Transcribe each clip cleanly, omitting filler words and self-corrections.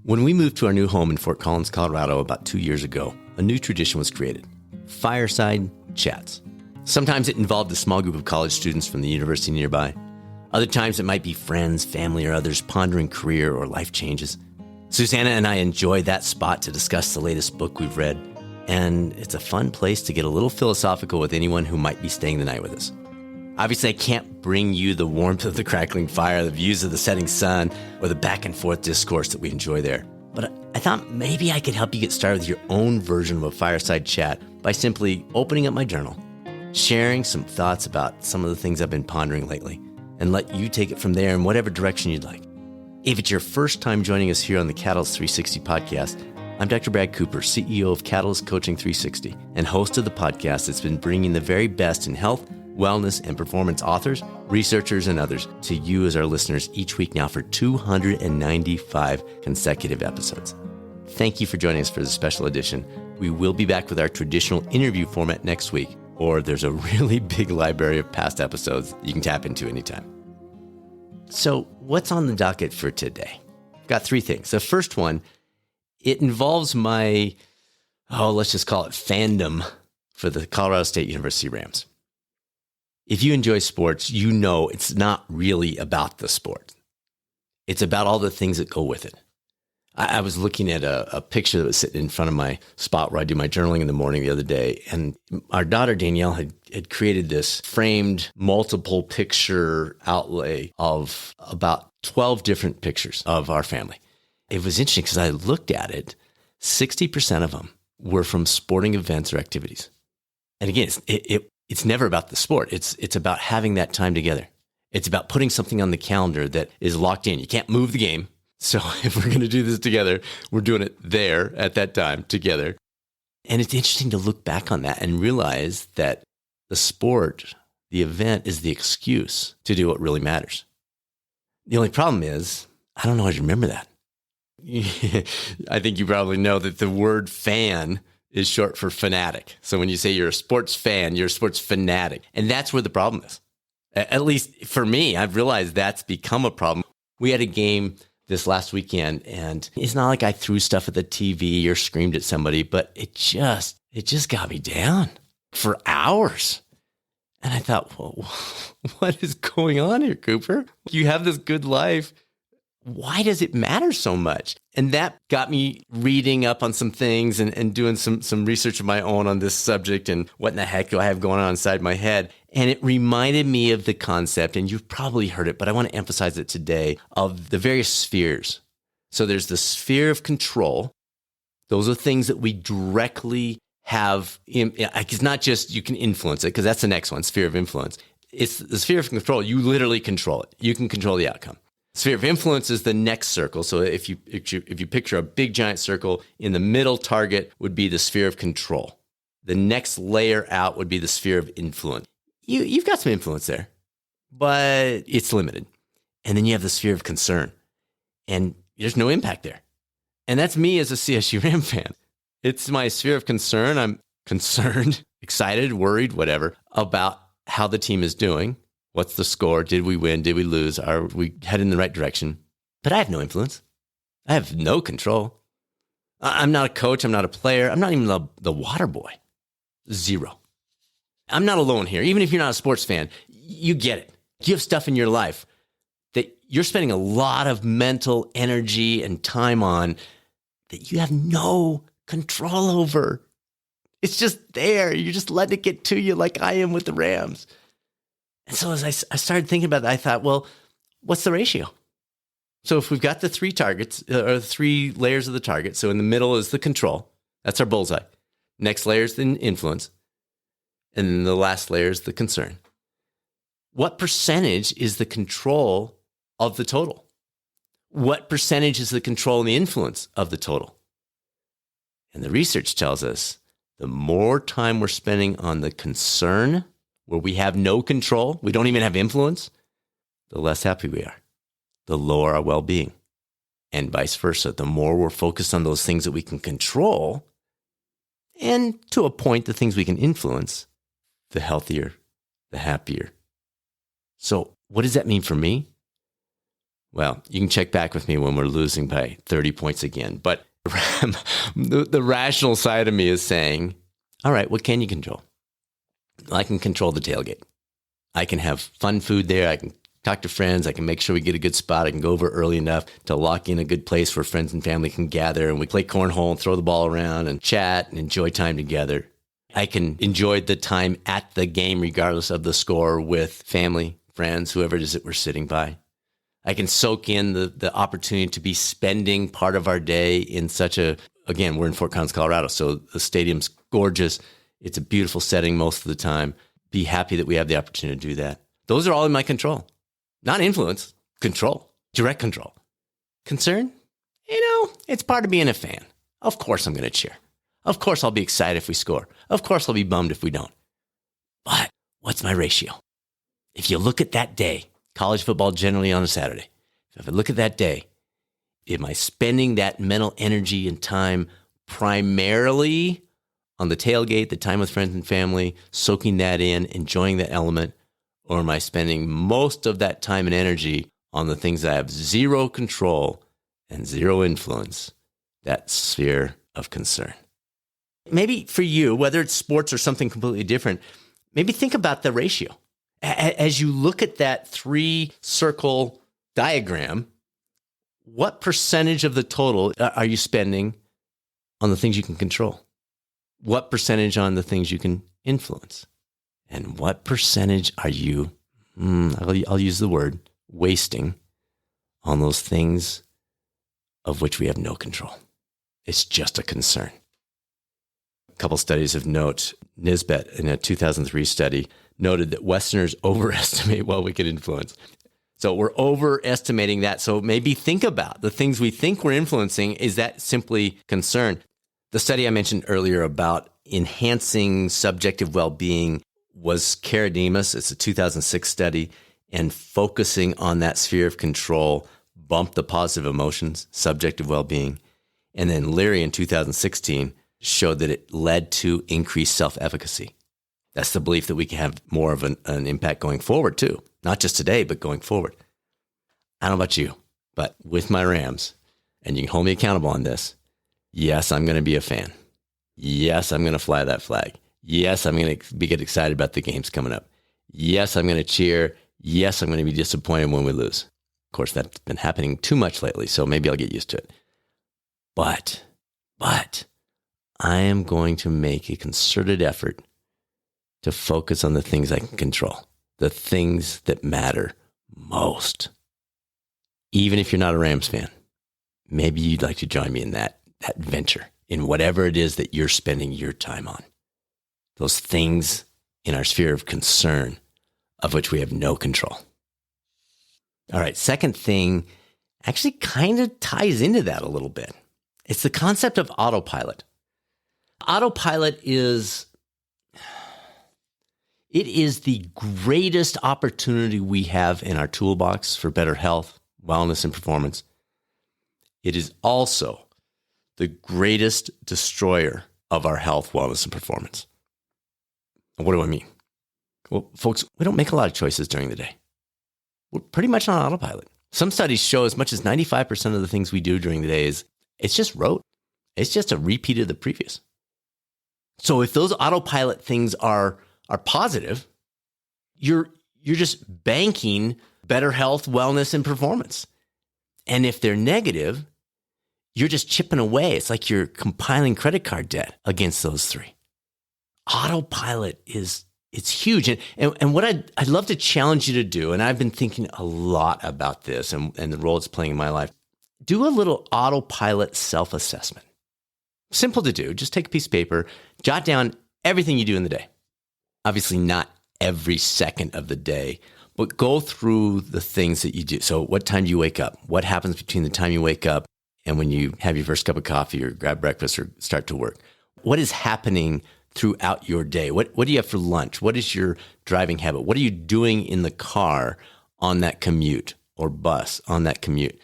When we moved to our new home in Fort Collins, Colorado about 2 years ago, a new tradition was created: Fireside Chats. Sometimes it involved a small group of college students from the university nearby. Other times it might be friends, family, or others pondering career or life changes. Suzanna and I enjoy that spot to discuss the latest book we've read, and it's a fun place to get a little philosophical with anyone who might be staying the night with us. Obviously, I can't bring you the warmth of the crackling fire, the views of the setting sun, or the back and forth discourse that we enjoy there. But I thought maybe I could help you get started with your own version of a fireside chat by simply opening up my journal, sharing some thoughts about some of the things I've been pondering lately, and let you take it from there in whatever direction you'd like. If it's your first time joining us here on the Catalyst 360 podcast, I'm Dr. Brad Cooper, CEO of Catalyst Coaching 360, and host of the podcast that's been bringing the very best in health, wellness, and performance authors, researchers, and others to you as our listeners each week now for 295 consecutive episodes. Thank you for joining us for this special edition. We will be back with our traditional interview format next week, or there's a really big library of past episodes you can tap into anytime. So what's on the docket for today? I've got three things. The first one, it involves my, let's just call it fandom for the Colorado State University Rams. If you enjoy sports, you know it's not really about the sport. It's about all the things that go with it. I was looking at a picture that was sitting in front of my spot where I do my journaling in the morning the other day, and our daughter Danielle had created this framed multiple picture outlay of about 12 different pictures of our family. It was interesting because I looked at it, 60% of them were from sporting events or activities. And again, it's never about the sport. It's about having that time together. It's about putting something on the calendar that is locked in. You can't move the game. So if we're going to do this together, we're doing it there at that time together. And it's interesting to look back on that and realize that the sport, the event, is the excuse to do what really matters. The only problem is, I don't know how to remember that. I think you probably know that the word fan is short for fanatic. So when you say you're a sports fan, you're a sports fanatic. And that's where the problem is. At least for me, I've realized that's become a problem. We had a game this last weekend, and it's not like I threw stuff at the TV or screamed at somebody, but it just got me down for hours. And I thought, well, what is going on here, Cooper? You have this good life. Why does it matter so much? And that got me reading up on some things and doing some research of my own on this subject and what in the heck do I have going on inside my head. And it reminded me of the concept, and you've probably heard it, but I want to emphasize it today, of the various spheres. So there's the sphere of control. Those are things that we directly have. It's not just you can influence it, because that's the next one, sphere of influence. It's the sphere of control. You literally control it. You can control the outcome. Sphere of influence is the next circle. So if you picture a big giant circle, in the middle target would be the sphere of control. The next layer out would be the sphere of influence. You've got some influence there, but it's limited. And then you have the sphere of concern, and there's no impact there. And that's me as a CSU Ram fan. It's my sphere of concern. I'm concerned, excited, worried, whatever, about how the team is doing. What's the score? Did we win? Did we lose? Are we heading in the right direction? But I have no influence. I have no control. I'm not a coach. I'm not a player. I'm not even the water boy. Zero. I'm not alone here. Even if you're not a sports fan, you get it. You have stuff in your life that you're spending a lot of mental energy and time on that you have no control over. It's just there. You're just letting it get to you like I am with the Rams. And so as I started thinking about that, I thought, well, what's the ratio? So if we've got the three targets, or three layers of the target, so in the middle is the control. That's our bullseye. Next layer is the influence. And then the last layer is the concern. What percentage is the control of the total? What percentage is the control and the influence of the total? And the research tells us the more time we're spending on the concern, where we have no control, we don't even have influence, the less happy we are, the lower our well-being. And vice versa, the more we're focused on those things that we can control, and to a point, the things we can influence, the healthier, the happier. So what does that mean for me? Well, you can check back with me when we're losing by 30 points again. But the rational side of me is saying, all right, what can you control? I can control the tailgate. I can have fun food there. I can talk to friends. I can make sure we get a good spot. I can go over early enough to lock in a good place where friends and family can gather and we play cornhole and throw the ball around and chat and enjoy time together. I can enjoy the time at the game regardless of the score with family, friends, whoever it is that we're sitting by. I can soak in the opportunity to be spending part of our day in again, we're in Fort Collins, Colorado, so the stadium's gorgeous. It's a beautiful setting most of the time. Be happy that we have the opportunity to do that. Those are all in my control. Not influence, control, direct control. Concern? It's part of being a fan. Of course I'm going to cheer. Of course I'll be excited if we score. Of course I'll be bummed if we don't. But what's my ratio? If you look at that day, college football generally on a Saturday. If I look at that day, am I spending that mental energy and time primarily on the tailgate, the time with friends and family, soaking that in, enjoying that element, or am I spending most of that time and energy on the things I have zero control and zero influence, that sphere of concern? Maybe for you, whether it's sports or something completely different, maybe think about the ratio. As you look at that 3-circle diagram, what percentage of the total are you spending on the things you can control? What percentage on the things you can influence? And what percentage are you, I'll use the word, wasting on those things of which we have no control? It's just a concern. A couple studies of note. Nisbet, in a 2003 study, noted that Westerners overestimate what we could influence. So we're overestimating that. So maybe think about the things we think we're influencing. Is that simply concern? The study I mentioned earlier about enhancing subjective well-being was Karadimas. It's a 2006 study, and focusing on that sphere of control bumped the positive emotions, subjective well-being. And then Leary in 2016 showed that it led to increased self-efficacy. That's the belief that we can have more of an impact going forward too. Not just today, but going forward. I don't know about you, but with my Rams, and you can hold me accountable on this, yes, I'm going to be a fan. Yes, I'm going to fly that flag. Yes, I'm going to get excited about the games coming up. Yes, I'm going to cheer. Yes, I'm going to be disappointed when we lose. Of course, that's been happening too much lately, so maybe I'll get used to it. But I am going to make a concerted effort to focus on the things I can control, the things that matter most. Even if you're not a Rams fan, maybe you'd like to join me in that venture, in whatever it is that you're spending your time on. Those things in our sphere of concern of which we have no control. All right, second thing actually kind of ties into that a little bit. It's the concept of autopilot. Autopilot is the greatest opportunity we have in our toolbox for better health, wellness, and performance. It is also the greatest destroyer of our health, wellness, and performance. And what do I mean? Well, folks, we don't make a lot of choices during the day. We're pretty much on autopilot. Some studies show as much as 95% of the things we do during the day it's just rote. It's just a repeat of the previous. So if those autopilot things are positive, you're just banking better health, wellness, and performance. And if they're negative, you're just chipping away. It's like you're compiling credit card debt against those three. Autopilot it's huge. And what I'd love to challenge you to do, and I've been thinking a lot about this and the role it's playing in my life, do a little autopilot self-assessment. Simple to do. Just take a piece of paper, jot down everything you do in the day. Obviously not every second of the day, but go through the things that you do. So what time do you wake up? What happens between the time you wake up and when you have your first cup of coffee or grab breakfast or start to work? What is happening throughout your day? What do you have for lunch? What is your driving habit? What are you doing in the car on that commute or bus on that commute?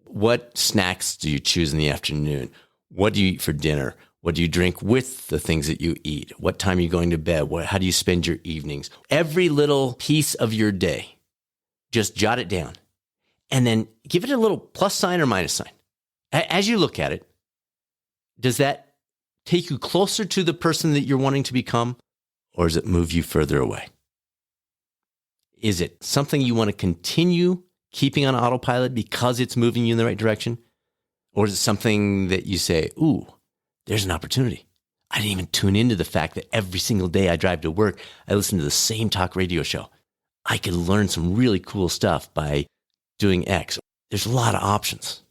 What snacks do you choose in the afternoon? What do you eat for dinner? What do you drink with the things that you eat? What time are you going to bed? How do you spend your evenings? Every little piece of your day, just jot it down and then give it a little plus sign or minus sign. As you look at it, does that take you closer to the person that you're wanting to become, or does it move you further away? Is it something you want to continue keeping on autopilot because it's moving you in the right direction? Or is it something that you say, ooh, there's an opportunity. I didn't even tune into the fact that every single day I drive to work, I listen to the same talk radio show. I could learn some really cool stuff by doing X. There's a lot of options,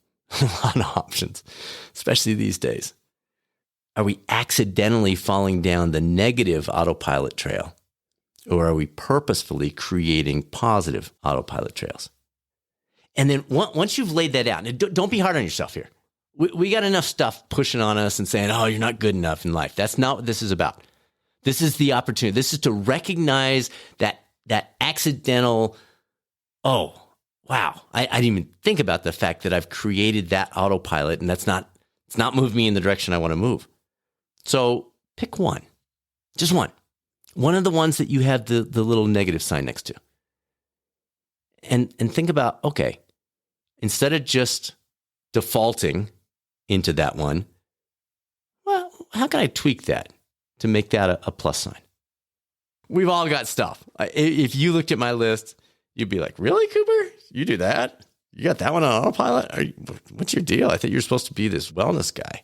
especially these days. Are we accidentally falling down the negative autopilot trail, or are we purposefully creating positive autopilot trails? And then once you've laid that out, and don't be hard on yourself here. We got enough stuff pushing on us and saying, oh, you're not good enough in life. That's not what this is about. This is the opportunity. This is to recognize that accidental, oh, wow, I didn't even think about the fact that I've created that autopilot, and it's not moved me in the direction I want to move. So pick one, just one of the ones that you have the little negative sign next to. And think about, okay, instead of just defaulting into that one, well, how can I tweak that to make that a plus sign? We've all got stuff. If you looked at my list, you'd be like, really, Cooper? You do that? You got that one on autopilot? What's your deal? I thought you were supposed to be this wellness guy.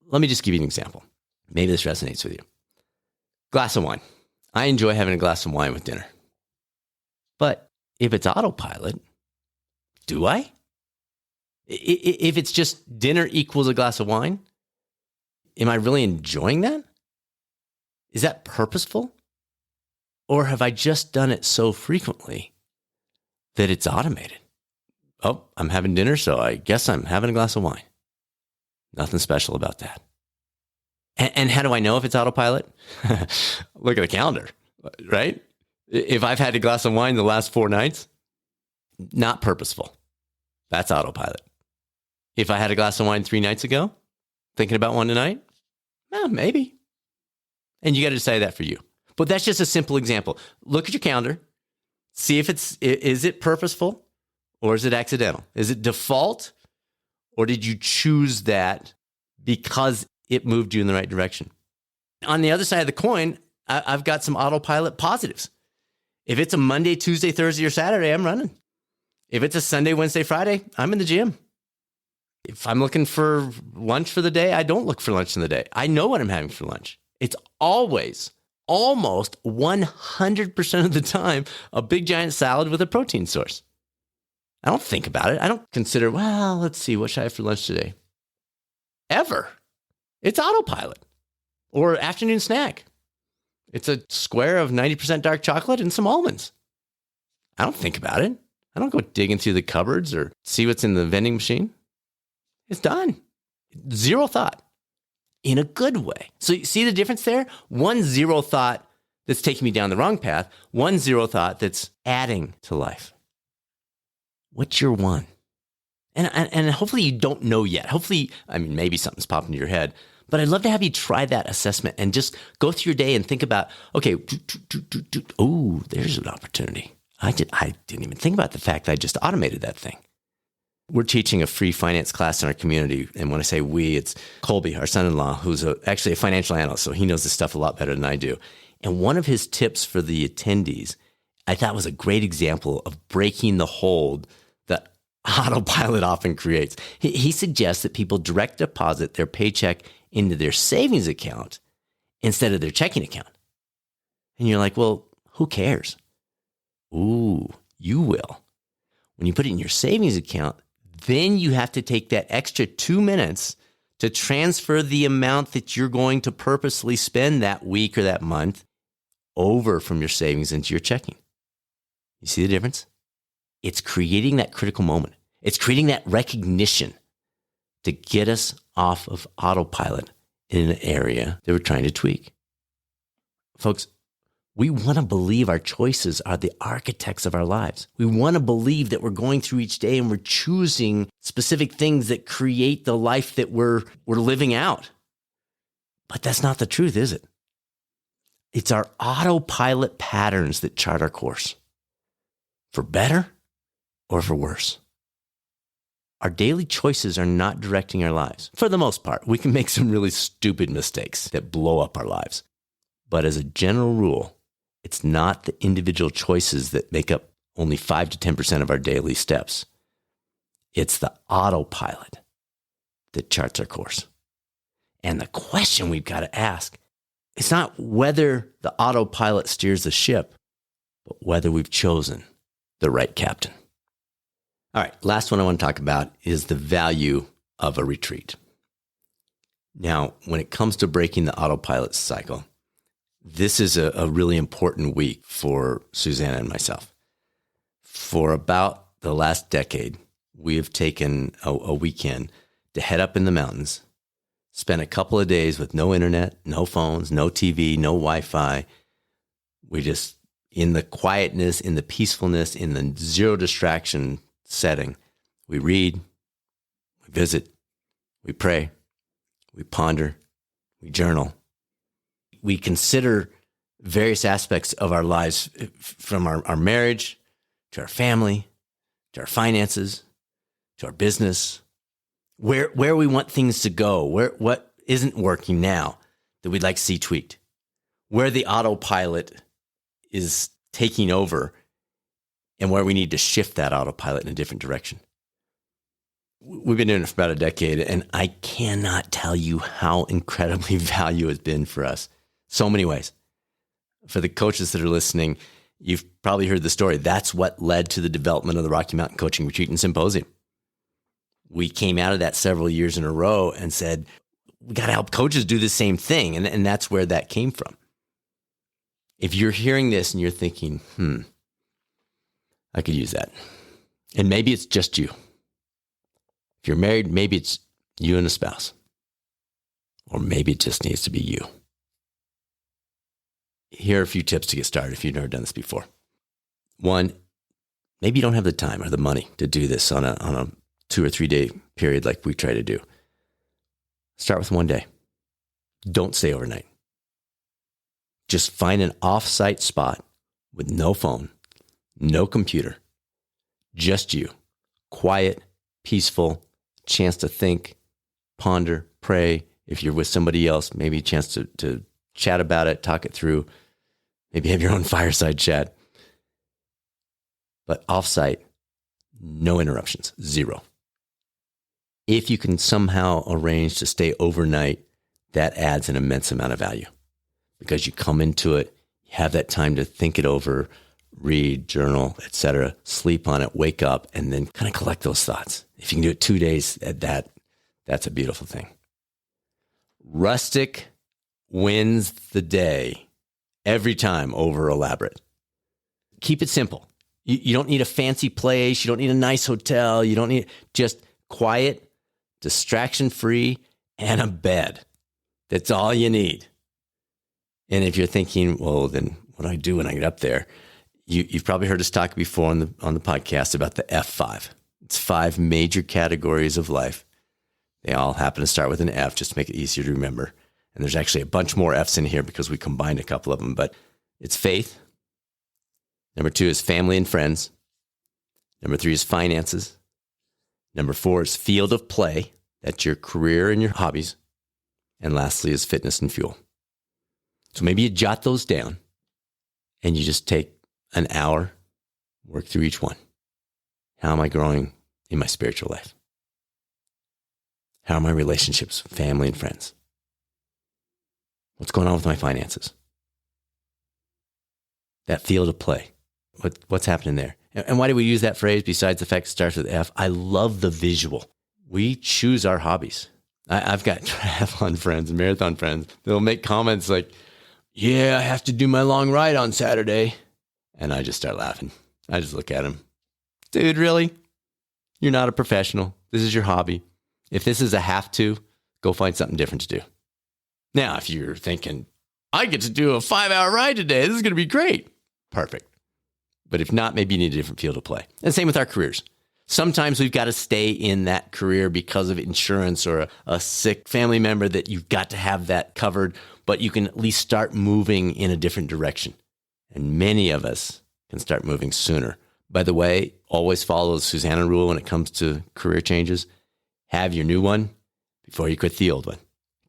Let me just give you an example. Maybe this resonates with you. Glass of wine. I enjoy having a glass of wine with dinner. But if it's autopilot, do I? If it's just dinner equals a glass of wine, am I really enjoying that? Is that purposeful? Or have I just done it so frequently that it's automated? Oh, I'm having dinner, so I guess I'm having a glass of wine. Nothing special about that. And how do I know if it's autopilot? Look at the calendar, right? If I've had a glass of wine the last 4 nights, not purposeful. That's autopilot. If I had a glass of wine 3 nights ago, thinking about one tonight, maybe. And you got to decide that for you. But that's just a simple example. Look at your calendar. See if is it purposeful or is it accidental? Is it default or did you choose that because it moved you in the right direction? On the other side of the coin, I've got some autopilot positives. If it's a Monday, Tuesday, Thursday, or Saturday, I'm running. If it's a Sunday, Wednesday, Friday, I'm in the gym. If I'm looking for lunch for the day, I don't look for lunch in the day. I know what I'm having for lunch. It's always, almost 100% of the time, a big giant salad with a protein source. I don't think about it. I don't consider, well, let's see, what should I have for lunch today? Ever. It's autopilot. Or afternoon snack. It's a square of 90% dark chocolate and some almonds. I don't think about it. I don't go digging through the cupboards or see what's in the vending machine. It's done. Zero thought. In a good way. So you see the difference there? One zero thought that's taking me down the wrong path. One zero thought that's adding to life. What's your one? And hopefully you don't know yet. Hopefully, maybe something's popped into your head. But I'd love to have you try that assessment and just go through your day and think about, okay, oh, there's an opportunity. I didn't even think about the fact that I just automated that thing. We're teaching a free finance class in our community. And when I say we, it's Colby, our son-in-law, who's actually a financial analyst. So he knows this stuff a lot better than I do. And one of his tips for the attendees, I thought was a great example of breaking the hold that autopilot often creates. He suggests that people direct deposit their paycheck into their savings account instead of their checking account. And you're like, well, who cares? Ooh, you will. When you put it in your savings account, then you have to take that extra 2 minutes to transfer the amount that you're going to purposely spend that week or that month over from your savings into your checking. You see the difference? It's creating that critical moment. It's creating that recognition to get us off of autopilot in an area that we're trying to tweak. Folks, we want to believe our choices are the architects of our lives. We want to believe that we're going through each day and we're choosing specific things that create the life that we're living out. But that's not the truth, is it? It's our autopilot patterns that chart our course, for better or for worse. our daily choices are not directing our lives. For the most part, we can make some really stupid mistakes that blow up our lives. But as a general rule, it's not the individual choices that make up only 5 to 10% of our daily steps. It's the autopilot that charts our course. And the question we've got to ask is not whether the autopilot steers the ship, but whether we've chosen the right captain. All right, last one I want to talk about is the value of a retreat. Now, when it comes to breaking the autopilot cycle, this is a really important week for Suzanna and myself. For about the last decade, we have taken a weekend to head up in the mountains, spend a couple of days with no internet, no phones, no TV, no Wi-Fi. We just, in the quietness, in the peacefulness, in the zero distraction setting, we read, we visit, we pray, we ponder, we journal. We consider various aspects of our lives, from our marriage to our family, to our finances, to our business, where we want things to go, what isn't working now that we'd like to see tweaked, where the autopilot is taking over and where we need to shift that autopilot in a different direction. We've been doing it for about a decade, and I cannot tell you how incredibly valuable it's been for us. So many ways. For the coaches that are listening, you've probably heard the story. That's what led to the development of the Rocky Mountain Coaching Retreat and Symposium. We came out of that several years in a row and said, we got to help coaches do the same thing. And that's where that came from. If you're hearing this and you're thinking, I could use that. And maybe it's just you. If you're married, maybe it's you and a spouse. Or maybe it just needs to be you. Here are a few tips to get started if you've never done this before. One, maybe you don't have the time or the money to do this on a 2 or 3 day period like we try to do. Start with one day. Don't stay overnight. Just find an off-site spot with no phone, no computer, just you. Quiet, peaceful, chance to think, ponder, pray. If you're with somebody else, maybe a chance to chat about it, talk it through, maybe have your own fireside chat. But off-site, no interruptions, zero. If you can somehow arrange to stay overnight, that adds an immense amount of value because you come into it, you have that time to think it over, read, journal, etc., sleep on it, wake up, and then kind of collect those thoughts. If you can do it 2 days, that's a beautiful thing. Rustic wins the day every time over elaborate. Keep it simple. You don't need a fancy place. You don't need a nice hotel. You don't need just quiet, distraction-free, and a bed. That's all you need. And if you're thinking, well, then what do I do when I get up there? You've probably heard us talk before on the podcast about the F5. It's 5 major categories of life. They all happen to start with an F, just to make it easier to remember. And there's actually a bunch more F's in here because we combined a couple of them. But it's faith. Number 2 is family and friends. Number 3 is finances. Number 4 is field of play. That's your career and your hobbies. And lastly is fitness and fuel. So maybe you jot those down and you just take an hour, work through each one. How am I growing in my spiritual life? How are my relationships with family and friends? What's going on with my finances? That field of play. What's happening there? And why do we use that phrase besides the fact it starts with F? I love the visual. We choose our hobbies. I've got triathlon friends and marathon friends. They'll make comments like, yeah, I have to do my long ride on Saturday. And I just start laughing. I just look at them. Dude, really? You're not a professional. This is your hobby. If this is a have to, go find something different to do. Now, if you're thinking, I get to do a 5-hour ride today, this is going to be great. Perfect. But if not, maybe you need a different field of play. And same with our careers. Sometimes we've got to stay in that career because of insurance or a sick family member that you've got to have that covered, but you can at least start moving in a different direction. And many of us can start moving sooner By the way, always follow the Suzanna rule when it comes to career changes. Have your new one before you quit the old one.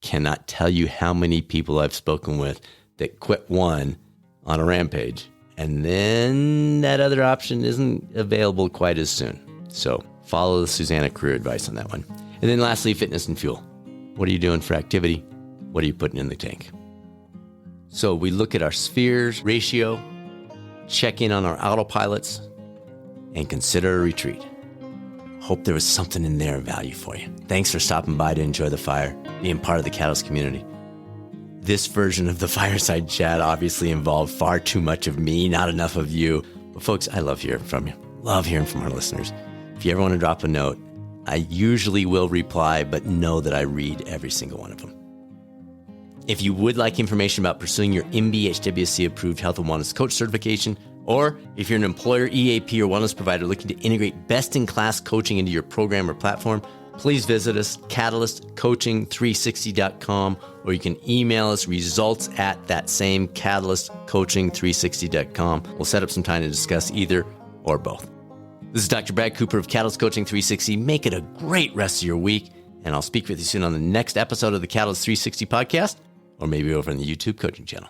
Cannot tell you how many people I've spoken with that quit one on a rampage, and then that other option isn't available quite as soon. So follow the Suzanna career advice on that one. And then lastly, fitness and fuel. What are you doing for activity? What are you putting in the tank? So we look at our spheres ratio, check in on our autopilots, and consider a retreat. Hope there was something in there of value for you. Thanks for stopping by to enjoy the fire, being part of the Catalyst community. This version of the Fireside Chat obviously involved far too much of me, not enough of you. But folks, I love hearing from you. Love hearing from our listeners. If you ever want to drop a note, I usually will reply, but know that I read every single one of them. If you would like information about pursuing your MBHWC-approved health and wellness coach certification, or if you're an employer, EAP, or wellness provider looking to integrate best-in-class coaching into your program or platform, please visit us, catalystcoaching360.com, or you can email us results at that same catalystcoaching360.com. We'll set up some time to discuss either or both. This is Dr. Brad Cooper of Catalyst Coaching 360. Make it a great rest of your week, and I'll speak with you soon on the next episode of the Catalyst 360 podcast, or maybe over on the YouTube coaching channel.